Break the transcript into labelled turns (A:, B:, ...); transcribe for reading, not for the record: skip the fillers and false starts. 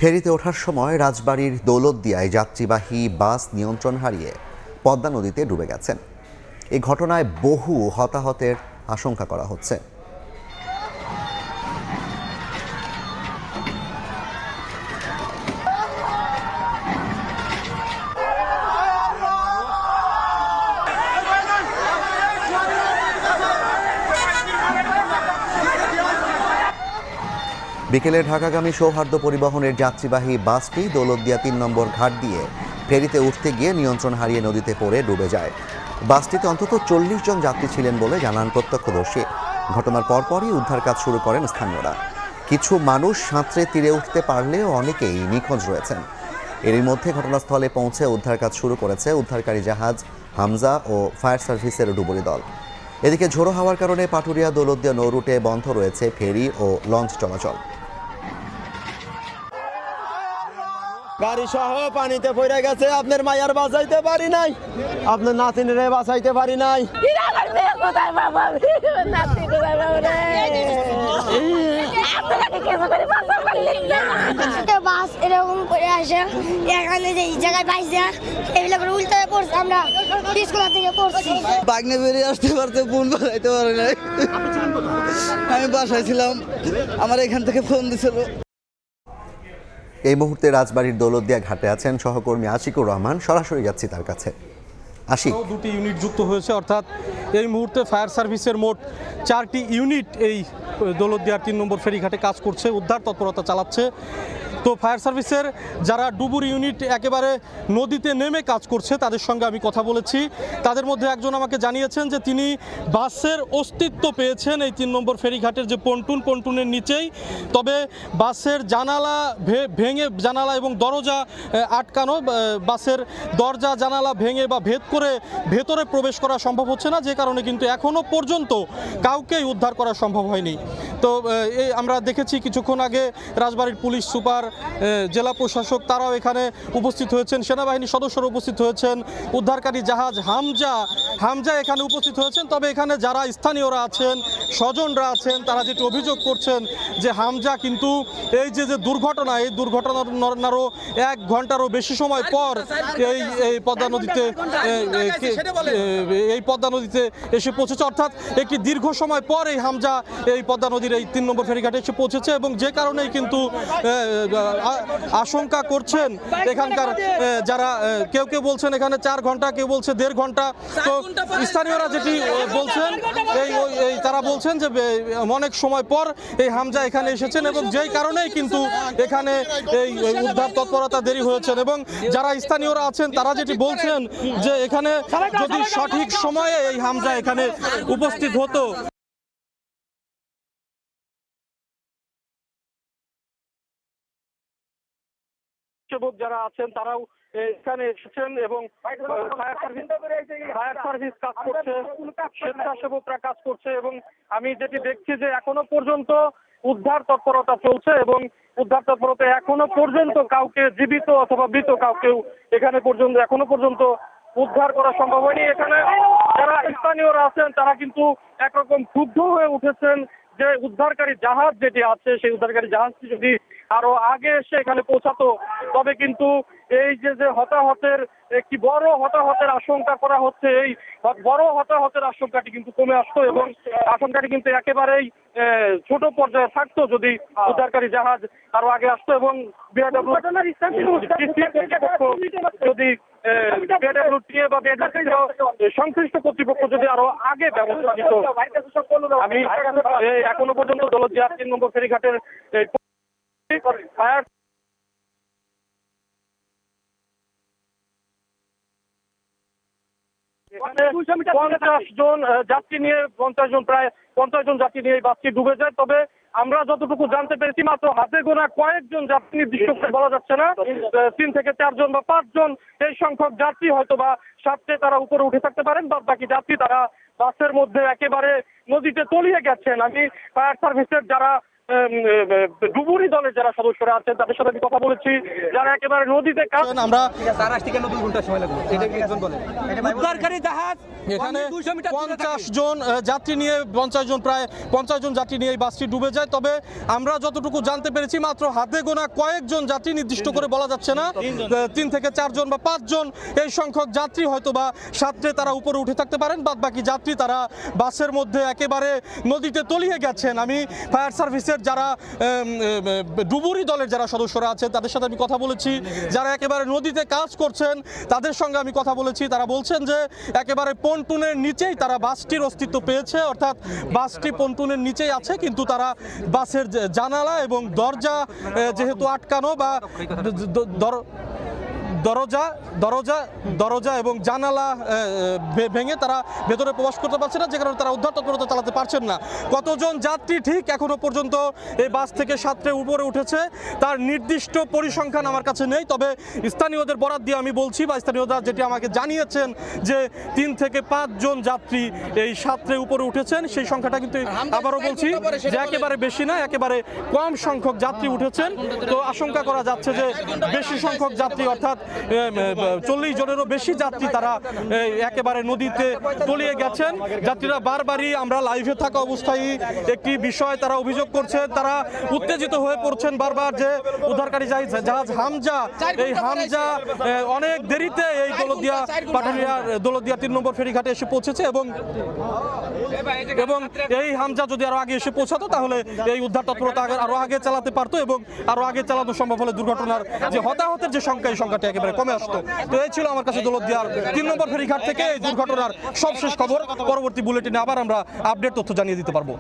A: ফেরিতে ওঠার সময় রাজবাড়ীর দৌলতদিয়ায় যাত্রীবাহী বাস নিয়ন্ত্রণ হারিয়ে পদ্মা নদীতে ডুবে গেছেন। এই ঘটনায় বহু হতাহতের আশঙ্কা করা হচ্ছে। বিকেলে ঢাকাগামী সৌহার্দ্য পরিবহনের যাত্রীবাহী বাসটি দৌলতদিয়া ৩ নম্বর ঘাট দিয়ে ফেরিতে উঠতে গিয়ে নিয়ন্ত্রণ হারিয়ে নদীতে পড়ে ডুবে যায়। বাসটিতে অন্তত ৪০ জন যাত্রী ছিলেন বলে জানান প্রত্যক্ষদর্শী। ঘটনার পরপরই উদ্ধার কাজ শুরু করেন স্থানীয়রা। কিছু মানুষ সাঁতরে তীরে উঠতে পারলেও অনেকেই নিখোঁজ রয়েছেন। এরই মধ্যে ঘটনাস্থলে পৌঁছে উদ্ধার কাজ শুরু করেছে উদ্ধারকারী জাহাজ হামজা ও ফায়ার সার্ভিসের ডুবুরি দল। এদিকে ঝোড়ো হাওয়ার কারণে পাটুরিয়া দৌলতদিয়া নৌ রুটে বন্ধ রয়েছে ফেরি ও লঞ্চ চলাচল।
B: গাড়ি সহ পানিতে পড়ে গেছে। আপনার মায়ার বাঁচাইতে পারি নাই, আপনার নাতিনের বাঁচাইতে পারি নাই।
C: বাস এরকম করে আসে, এখানে যে জায়গায় পাইছে এগুলো করে উল্টে পড়ছে। আমরা স্কুল থেকে পড়ছি,
D: বাগনে বেরিয়ে আসতে পারতে বোন বাড়াইতে পারে নাই। আমি বাসায় ছিলাম, আমার এখান থেকে ফোন দিছিল।
A: এই মুহূর্তে রাজবাড়ীর দৌলতদিয়া ঘাটে আছেন সহকর্মী আশিকুর রহমান। সরাসরি যাচ্ছি তার কাছে। আশিক,
E: দুটি ইউনিট যুক্ত হয়েছে, অর্থাৎ এই মুহূর্তে ফায়ার সার্ভিসের মোট 4টি ইউনিট এই দৌলতদিয়ার 3 নম্বর ফেরিঘাটে কাজ করছে, উদ্ধার তৎপরতা চালাচ্ছে। তো ফায়ার সার্ভিসের যারা ডুবুরি ইউনিট একেবারে নদীতে নেমে কাজ করছে তাদের সঙ্গে আমি কথা বলেছি। তাদের মধ্যে একজন আমাকে জানিয়েছেন যে তিনি বাসের অস্তিত্ব পেয়েছেন এই 3 নম্বর ফেরিঘাটের যে পন্টুনের নিচেই। তবে বাসের জানালা ভেঙে, জানালা এবং দরজা আটকানো, বাসের দরজা জানালা ভেঙে বা ভেদ করে ভেতরে প্রবেশ করা সম্ভব হচ্ছে না, যে কারণে কিন্তু এখনও পর্যন্ত কাউকেই উদ্ধার করা সম্ভব হয়নি। তো আমরা দেখেছি কিছুক্ষণ আগে রাজবাড়ীর পুলিশ সুপার, জেলা প্রশাসক তারাও এখানে উপস্থিত হয়েছেন, সেনাবাহিনীর সদস্যরা উপস্থিত হয়েছেন, উদ্ধারকারী জাহাজ হামজা এখানে উপস্থিত হয়েছেন। তবে এখানে যারা স্থানীয়রা আছেন, স্বজনরা আছেন, তারা যেটি অভিযোগ করছেন যে হামজা কিন্তু এই যে দুর্ঘটনা, এই দুর্ঘটনারও 1 ঘন্টারও বেশি সময় পর এই পদ্মা নদীতে এসে পৌঁছেছে। অর্থাৎ একটি দীর্ঘ সময় পর এই হামজা এই পদ্মা নদীর এই 3 নম্বর ফেরিঘাটে এসে পৌঁছেছে, এবং যে কারণেই কিন্তু আশঙ্কা করছেন এখানকার যারা, কেউ বলছেন এখানে 4 ঘন্টা, কেউ বলছে 1.5 ঘন্টা। তো স্থানীয়রা যেটি বলছেন, তারা বলছেন যে অনেক সময় পর এই হামজা এখানে এসেছেন, এবং যেই কারণেই কিন্তু এখানে এই উদ্ধার তৎপরতা দেরি হয়েছেন। এবং যারা স্থানীয়রা আছেন তারা যেটি বলছেন যে এখানে যদি সঠিক সময়ে এই হামজা এখানে উপস্থিত হতো, যারা আছেন তারাও এখানে এসেছেন এবং ফায়ার সার্ভিস কাজ করছে, স্বেচ্ছাসেবকরা কাজ করছে। এবং আমি যেটি দেখছি যে এখনো পর্যন্ত উদ্ধার তৎপরতা চলছে, এবং উদ্ধার তৎপরতা এখনো পর্যন্ত কাউকে জীবিত অথবা মৃত কাউকেও এখানে পর্যন্ত এখনো পর্যন্ত উদ্ধার করা সম্ভব হয়নি। এখানে যারা স্থানীয়রা আছেন তারা কিন্তু একরকম ক্ষুব্ধ হয়ে উঠেছেন যে উদ্ধারকারী জাহাজ যেটি আছে সেই উদ্ধারকারী জাহাজটি যদি আরো আগে এসে এখানে পৌঁছাতো, তবে কিন্তু এই যে হতাহতের একটি বড় হতাহতের আশঙ্কা করা হচ্ছে, এই বড় হতাহতের আশঙ্কাটি কিন্তু কমে আসতো, এবং আশঙ্কাটি কিন্তু একেবারেই ছোট পর্যায়ে থাকতো যদি উদ্ধারকারী জাহাজ আরো আগে আসতো, এবং যদি সংশ্লিষ্ট কর্তৃপক্ষ যদি আরো আগে ব্যবস্থা নিত। আমি এখনো পর্যন্ত দৌলতদিয়া 3 নম্বর ফেরিঘাটের ফায়ার প্রায় 50 জন যাত্রী নিয়ে এই বাসটি ডুবে যায়। তবে আমরা যতটুকু জানতে পেরেছি মাত্র হাতে গোনা কয়েকজন যাত্রী, নির্দিষ্ট করে বলা যাচ্ছে না, 3 থেকে 4 জন বা 5 জন এই সংখ্যক যাত্রী হয়তো বা সাথে তারা উপরে উঠে থাকতে পারেন, বা বাকি যাত্রী তারা বাসের মধ্যে একেবারে নদীতে তলিয়ে গেছেন। আমি ফায়ার সার্ভিসের যারা
F: ডুবুরি দলের যারা সদস্যরা আছেন তাদের সাথে আমি কথা বলেছি, যারা একেবারে নদীতে কাজ
E: আমরা
G: উদ্ধারকারী জাহাজ
E: এখানে 50 জন যাত্রী নিয়ে 50 জন প্রায় 50 জন যাত্রী নিয়ে এই বাসটি ডুবে যায়। তবে আমরা যতটুকু জানতে পেরেছি মাত্র হাতে গোনা কয়েকজন যাত্রী, নির্দিষ্ট করে বলা যাচ্ছে না, 3 থেকে 4 জন বা 5 জন এই সংখ্যক যাত্রী হয়তো বা সাঁতরে তারা উপরে উঠে থাকতে পারেন, বাদ বাকি যাত্রী তারা বাসের মধ্যে একেবারে নদীতে তলিয়ে গেছেন। আমি ফায়ার সার্ভিসের যারা ডুবুরি দলের যারা সদস্যরা আছেন তাদের সাথে আমি কথা বলেছি, যারা একেবারে নদীতে কাজ করছেন তাদের সঙ্গে আমি কথা বলেছি। তারা বলছেন যে একেবারে পন্টুনের নিচেই তারা বাসটির অস্তিত্ব পেয়েছে, অর্থাৎ বাসটি পন্টুনের নিচেই আছে, কিন্তু তারা বাসের জানালা এবং দরজা যেহেতু আটকানো বা দরজা এবং জানালা ভেঙে তারা ভেতরে প্রবেশ করতে পারছে না, যে কারণে তারা উদ্ধার তৎপরতা চালাতে পারছেন না। কতজন যাত্রী ঠিক এখনো পর্যন্ত এই বাস থেকে সাঁতরে উপরে উঠেছে তার নির্দিষ্ট পরিসংখ্যান আমার কাছে নেই, তবে স্থানীয়দের বরাত দিয়ে আমি বলছি বা স্থানীয়রা যেটি আমাকে জানিয়েছেন যে 3 থেকে 5 জন যাত্রী এই সাঁতরে উপরে উঠেছেন। সেই সংখ্যাটা কিন্তু আবারও বলছি যে একেবারে বেশি না, একেবারে কম সংখ্যক যাত্রী উঠেছেন। তো আশঙ্কা করা যাচ্ছে যে বেশি সংখ্যক যাত্রী অর্থাৎ 40 জনেরও বেশি যাত্রী তারা একেবারে নদীতে তলিয়ে গেছেন। যাত্রীরা বারবারই আমরা লাইভে থাকা অবস্থায় একটি বিষয় তারা অভিযোগ করছেন, তারা উত্তেজিত হয়ে পড়ছেন বারবার যে উদ্ধারকারী জাহাজ হামজা, এই হামজা অনেক দেরিতে এই দৌলতদিয়া 3 নম্বর ফেরিঘাটে এসে পৌঁছেছে এবং এই হামজা যদি আরো আগে এসে পৌঁছাতো তাহলে এই উদ্ধার তৎপরতা আরো আগে চালাতে পারতো এবং আরো আগে চালানো সম্ভব হলে দুর্ঘটনার যে হতাহতের যে সংখ্যা এই সংখ্যাটি একেবারে কমে আসতো। তো এই ছিল আমার কাছে দৌলতদিয়ার 3 নম্বর ফেরিঘাট থেকে এই দুর্ঘটনার সবশেষ খবর। পরবর্তী বুলেটিনে আবার আমরা আপডেট তথ্য জানিয়ে দিতে পারবো।